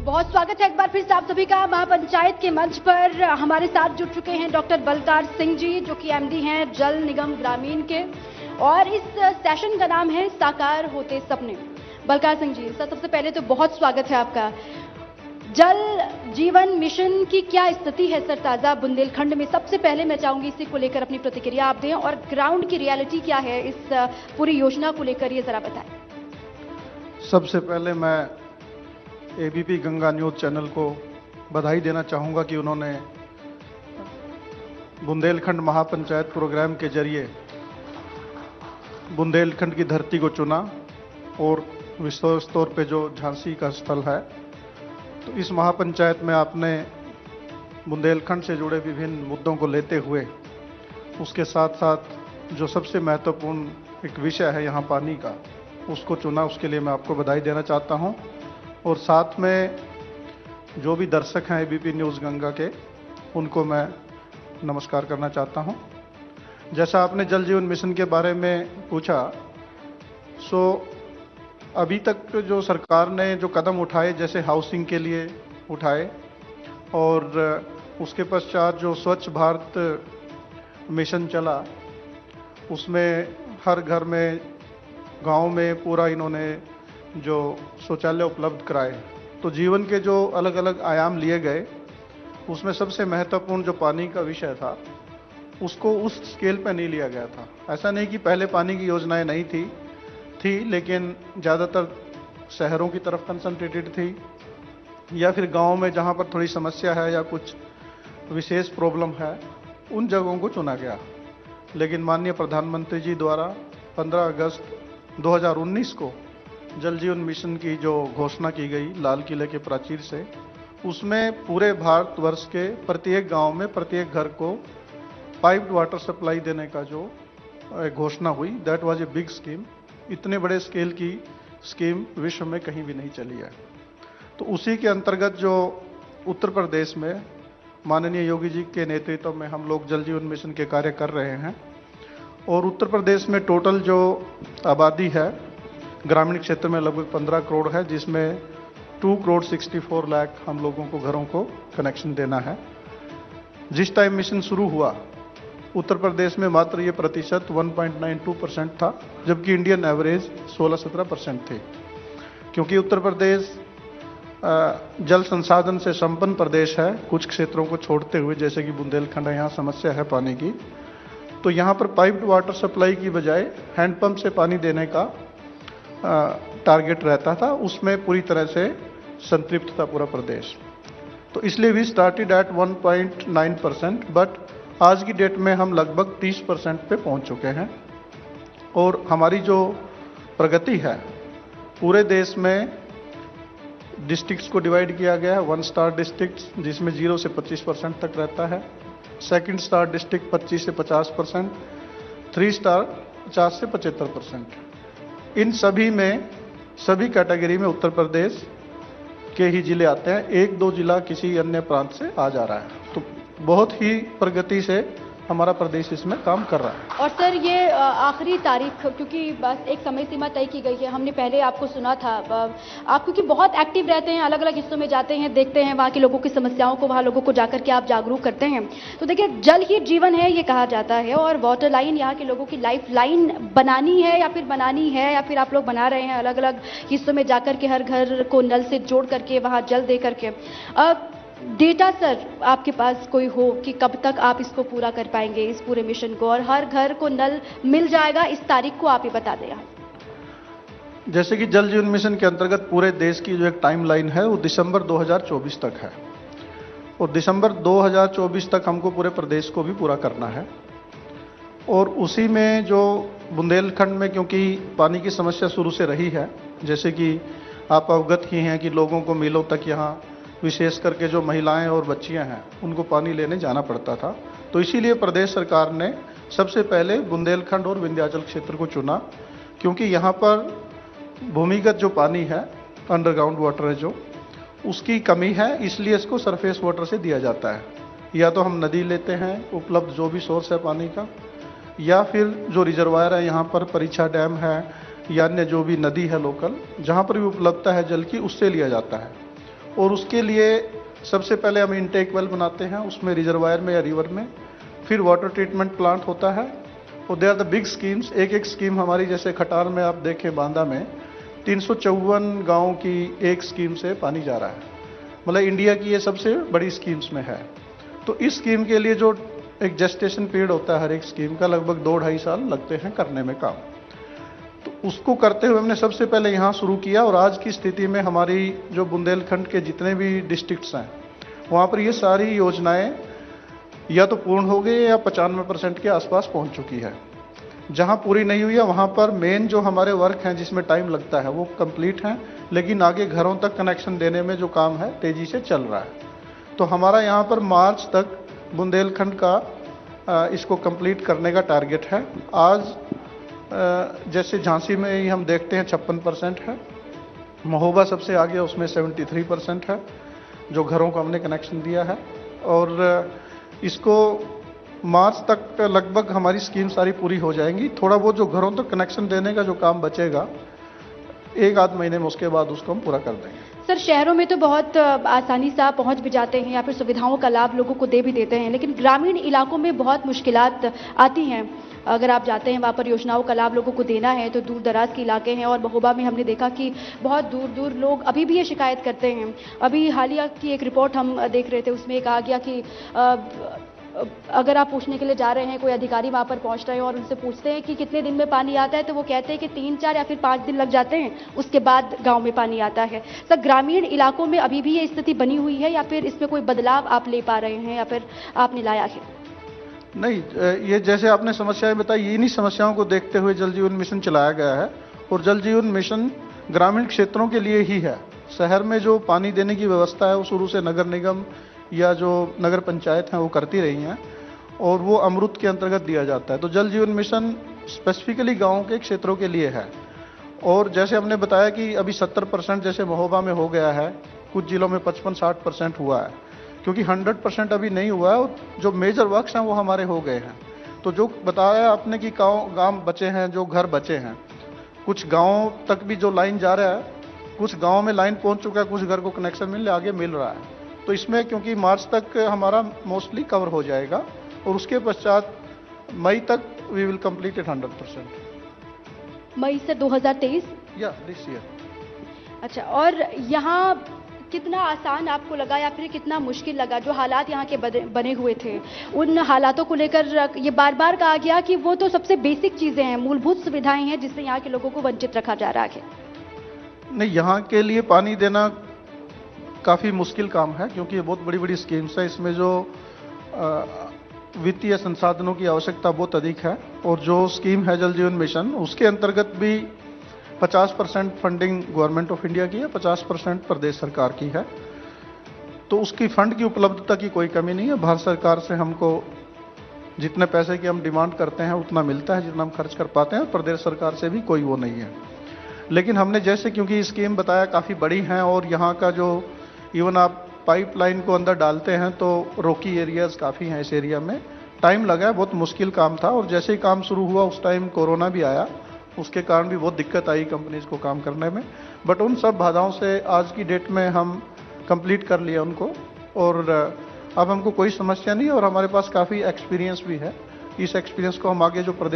बहुत स्वागत है एक बार फिर से आप सभी का महापंचायत के मंच पर। हमारे साथ जुड़ चुके हैं डॉक्टर बलकार सिंह जी, जो कि एमडी हैं जल निगम ग्रामीण के, और इस सेशन का नाम है साकार होते सपने। बलकार सिंह जी, सर सबसे पहले तो बहुत स्वागत है आपका। जल जीवन मिशन की क्या स्थिति है सर ताजा बुंदेलखंड में? सबसे पहले मैं चाहूंगी इसी को लेकर अपनी प्रतिक्रिया आप दें, और ग्राउंड की रियलिटी क्या है इस पूरी योजना को लेकर, ये जरा बताएं। सबसे पहले मैं एबीपी गंगा न्यूज चैनल को बधाई देना चाहूँगा कि उन्होंने बुंदेलखंड महापंचायत प्रोग्राम के जरिए बुंदेलखंड की धरती को चुना, और विश्व स्तर पे जो झांसी का स्थल है, तो इस महापंचायत में आपने बुंदेलखंड से जुड़े विभिन्न मुद्दों को लेते हुए उसके साथ साथ जो सबसे महत्वपूर्ण एक विषय है यहाँ पानी का, उसको चुना। उसके लिए मैं आपको बधाई देना चाहता हूँ। और साथ में जो भी दर्शक हैं एबीपी न्यूज़ गंगा के, उनको मैं नमस्कार करना चाहता हूँ। जैसा आपने जल जीवन मिशन के बारे में पूछा, सो अभी तक जो सरकार ने जो कदम उठाए, जैसे हाउसिंग के लिए उठाए, और उसके पश्चात जो स्वच्छ भारत मिशन चला, उसमें हर घर में, गांव में पूरा इन्होंने जो शौचालय उपलब्ध कराए। तो जीवन के जो अलग अलग आयाम लिए गए, उसमें सबसे महत्वपूर्ण जो पानी का विषय था, उसको उस स्केल पर नहीं लिया गया था। ऐसा नहीं कि पहले पानी की योजनाएं नहीं थी, लेकिन ज़्यादातर शहरों की तरफ कंसंट्रेटेड थी, या फिर गांव में जहां पर थोड़ी समस्या है या कुछ विशेष प्रॉब्लम है, उन जगहों को चुना गया। लेकिन माननीय प्रधानमंत्री जी द्वारा 15 अगस्त 2019 को जल जीवन मिशन की जो घोषणा की गई लाल किले के प्राचीर से, उसमें पूरे भारतवर्ष के प्रत्येक गांव में प्रत्येक घर को पाइप्ड वाटर सप्लाई देने का जो घोषणा हुई, that was a big scheme. इतने बड़े स्केल की स्कीम विश्व में कहीं भी नहीं चली है। तो उसी के अंतर्गत जो उत्तर प्रदेश में माननीय योगी जी के नेतृत्व में हम लोग जल जीवन मिशन के कार्य कर रहे हैं, और उत्तर प्रदेश में टोटल जो आबादी है ग्रामीण क्षेत्र में लगभग 15 करोड़ है, जिसमें 2 करोड़ 64 लाख हम लोगों को घरों को कनेक्शन देना है। जिस टाइम मिशन शुरू हुआ, उत्तर प्रदेश में मात्र ये प्रतिशत 1.92% था, जबकि इंडियन एवरेज 16-17% थे। क्योंकि उत्तर प्रदेश जल संसाधन से संपन्न प्रदेश है, कुछ क्षेत्रों को छोड़ते हुए, जैसे कि बुंदेलखंड है, यहाँ समस्या है पानी की। तो यहाँ पर पाइप्ड वाटर सप्लाई की बजाय हैंडपंप से पानी देने का टारगेट रहता था। उसमें पूरी तरह से संतृप्त था पूरा प्रदेश। तो इसलिए वी स्टार्टेड एट 1.9%, बट आज की डेट में हम लगभग 30% पे पहुंच चुके हैं। और हमारी जो प्रगति है, पूरे देश में डिस्ट्रिक्ट्स को डिवाइड किया गया है। 1 स्टार डिस्ट्रिक्ट्स, जिसमें 0 से 25% तक रहता है। 2nd स्टार डिस्ट्रिक्ट 25 से 50%, 3 स्टार 50 से 75%। इन सभी में, सभी कैटेगरी में उत्तर प्रदेश के ही जिले आते हैं। 1-2 जिला किसी अन्य प्रांत से आ जा रहा है। तो बहुत ही प्रगति से हमारा प्रदेश इसमें काम कर रहा है। और सर ये आखिरी तारीख, क्योंकि बस एक समय सीमा तय की गई है, हमने पहले आपको सुना था, आप क्योंकि बहुत एक्टिव रहते हैं, अलग अलग हिस्सों में जाते हैं, देखते हैं वहाँ के लोगों की समस्याओं को, वहाँ लोगों को जाकर के आप जागरूक करते हैं। तो देखिए, जल ही जीवन है ये कहा जाता है, और वाटर लाइन यहाँ के लोगों की लाइफ लाइन बनानी है, या फिर आप लोग बना रहे हैं अलग अलग हिस्सों में जाकर के, हर घर को नल से जोड़ करके, वहाँ जल दे करके। डेटा सर आपके पास कोई हो कि कब तक आप इसको पूरा कर पाएंगे, इस पूरे मिशन को, और हर घर को नल मिल जाएगा, इस तारीख को आप ही बता दें। जैसे कि जल जीवन मिशन के अंतर्गत पूरे देश की जो एक टाइमलाइन है, वो दिसंबर 2024 तक है, और दिसंबर 2024 तक हमको पूरे प्रदेश को भी पूरा करना है। और उसी में जो बुंदेलखंड में, क्योंकि पानी की समस्या शुरू से रही है, जैसे कि आप अवगत ही हैं कि लोगों को मीलों तक यहाँ, विशेष करके जो महिलाएं और बच्चियां हैं, उनको पानी लेने जाना पड़ता था। तो इसीलिए प्रदेश सरकार ने सबसे पहले बुंदेलखंड और विंध्याचल क्षेत्र को चुना, क्योंकि यहाँ पर भूमिगत जो पानी है, अंडरग्राउंड वाटर है जो, उसकी कमी है। इसलिए इसको सरफेस वाटर से दिया जाता है। या तो हम नदी लेते हैं, उपलब्ध जो भी सोर्स है पानी का, या फिर जो रिजर्वायर है, यहाँ पर परीक्षा डैम है या अन्य जो भी नदी है लोकल, जहाँ पर भी उपलब्धता है जल की, उससे लिया जाता है। और उसके लिए सबसे पहले हम इनटेक वेल बनाते हैं, उसमें रिजर्वायर में या रिवर में, फिर वाटर ट्रीटमेंट प्लांट होता है। और they are the big schemes. एक एक स्कीम हमारी, जैसे खटार में आप देखें, बांदा में 354 गाँव की एक स्कीम से पानी जा रहा है, मतलब इंडिया की ये सबसे बड़ी स्कीम्स में है। तो इस स्कीम के लिए जो एक जेस्टेशन पीरियड होता है हर एक स्कीम का, लगभग 2-2.5 साल लगते हैं करने में काम। तो उसको करते हुए हमने सबसे पहले यहाँ शुरू किया, और आज की स्थिति में हमारी जो बुंदेलखंड के जितने भी डिस्ट्रिक्ट्स हैं वहाँ पर ये सारी योजनाएं या तो पूर्ण हो गई या 95% के आसपास पहुँच चुकी है। जहाँ पूरी नहीं हुई है वहाँ पर मेन जो हमारे वर्क हैं जिसमें टाइम लगता है वो कंप्लीट हैं, लेकिन आगे घरों तक कनेक्शन देने में जो काम है तेज़ी से चल रहा है। तो हमारा यहाँ पर मार्च तक बुंदेलखंड का इसको कंप्लीट करने का टारगेट है। आज जैसे झांसी में ही हम देखते हैं 56% है, महोबा सबसे आगे, उसमें 73% है जो घरों को हमने कनेक्शन दिया है। और इसको मार्च तक लगभग हमारी स्कीम सारी पूरी हो जाएंगी। थोड़ा वो जो घरों तक कनेक्शन देने का जो काम बचेगा 1-8 महीने में, उसके बाद उसको हम पूरा कर देंगे। सर, शहरों में तो बहुत आसानी से आप पहुंच भी जाते हैं या फिर सुविधाओं का लाभ लोगों को दे भी देते हैं, लेकिन ग्रामीण इलाकों में बहुत मुश्किलात आती हैं। अगर आप जाते हैं वहाँ पर योजनाओं का लाभ लोगों को देना है तो दूर दराज के इलाके हैं, और महोबा में हमने देखा कि बहुत दूर दूर लोग अभी भी ये शिकायत करते हैं। अभी हालिया की एक रिपोर्ट हम देख रहे थे, उसमें कहा गया कि अगर आप पूछने के लिए जा रहे हैं, कोई अधिकारी वहाँ पर पहुँच रहे हैं और उनसे पूछते हैं कि कितने दिन में पानी आता है, तो वो कहते हैं कि 3-4 या फिर 5 दिन लग जाते हैं, उसके बाद गांव में पानी आता है। सर, ग्रामीण इलाकों में अभी भी ये स्थिति बनी हुई है या फिर इसमें कोई बदलाव आप ले पा रहे हैं या फिर आपने लाया है? नहीं, ये जैसे आपने समस्याएं बताई, इन्हीं समस्याओं को देखते हुए जल जीवन मिशन चलाया गया है। और जल जीवन मिशन ग्रामीण क्षेत्रों के लिए ही है। शहर में जो पानी देने की व्यवस्था है वो शुरू से नगर निगम या जो नगर पंचायत हैं वो करती रही हैं, और वो अमृत के अंतर्गत दिया जाता है। तो जल जीवन मिशन स्पेसिफिकली गाँव के क्षेत्रों के लिए है। और जैसे हमने बताया कि अभी 70% जैसे महोबा में हो गया है, कुछ जिलों में 55-60% हुआ है, क्योंकि 100% अभी नहीं हुआ है। जो मेजर वर्क्स हैं वो हमारे हो गए हैं। तो जो बताया आपने कि गांव बचे हैं, जो घर बचे हैं, कुछ गाँव तक भी जो लाइन जा रहा है, कुछ गाँव में लाइन पहुंच चुका है, कुछ घर को कनेक्शन आगे मिल रहा है। तो इसमें क्योंकि मार्च तक हमारा मोस्टली कवर हो जाएगा, और उसके पश्चात मई तक वी विल कंप्लीट इट 100%। मई से 2023 या दिस ईयर। अच्छा, और यहाँ कितना आसान आपको लगा या फिर कितना मुश्किल लगा? जो हालात यहाँ के बने हुए थे, उन हालातों को लेकर ये बार बार कहा गया कि वो तो सबसे बेसिक चीज़ें हैं, मूलभूत सुविधाएं हैं, जिससे यहाँ के लोगों को वंचित रखा जा रहा है। नहीं, यहाँ के लिए पानी देना काफ़ी मुश्किल काम है, क्योंकि ये बहुत बड़ी बड़ी स्कीम्स है। इसमें जो वित्तीय संसाधनों की आवश्यकता बहुत अधिक है। और जो स्कीम है जल जीवन मिशन, उसके अंतर्गत भी 50% फंडिंग गवर्नमेंट ऑफ इंडिया की है, 50% प्रदेश सरकार की है। तो उसकी फंड की उपलब्धता की कोई कमी नहीं है। भारत सरकार से हमको जितने पैसे की हम डिमांड करते हैं उतना मिलता है, जितना हम खर्च कर पाते हैं। प्रदेश सरकार से भी कोई वो नहीं है। लेकिन हमने जैसे, क्योंकि स्कीम बताया काफ़ी बड़ी हैं, और यहाँ का जो इवन आप पाइपलाइन को अंदर डालते हैं तो रोकी एरियाज काफ़ी हैं। इस एरिया में टाइम लगा है, बहुत मुश्किल काम था। और जैसे ही काम शुरू हुआ उस टाइम कोरोना भी आया, उसके कारण भी बहुत दिक्कत आई कंपनीज को काम करने में। बट उन सब बाधाओं से आज की डेट में हम कंप्लीट कर लिया उनको, और अब हमको कोई समस्या नहीं, और हमारे पास काफ़ी एक्सपीरियंस भी है। इस एक्सपीरियंस को हम आगे जो प्रदेश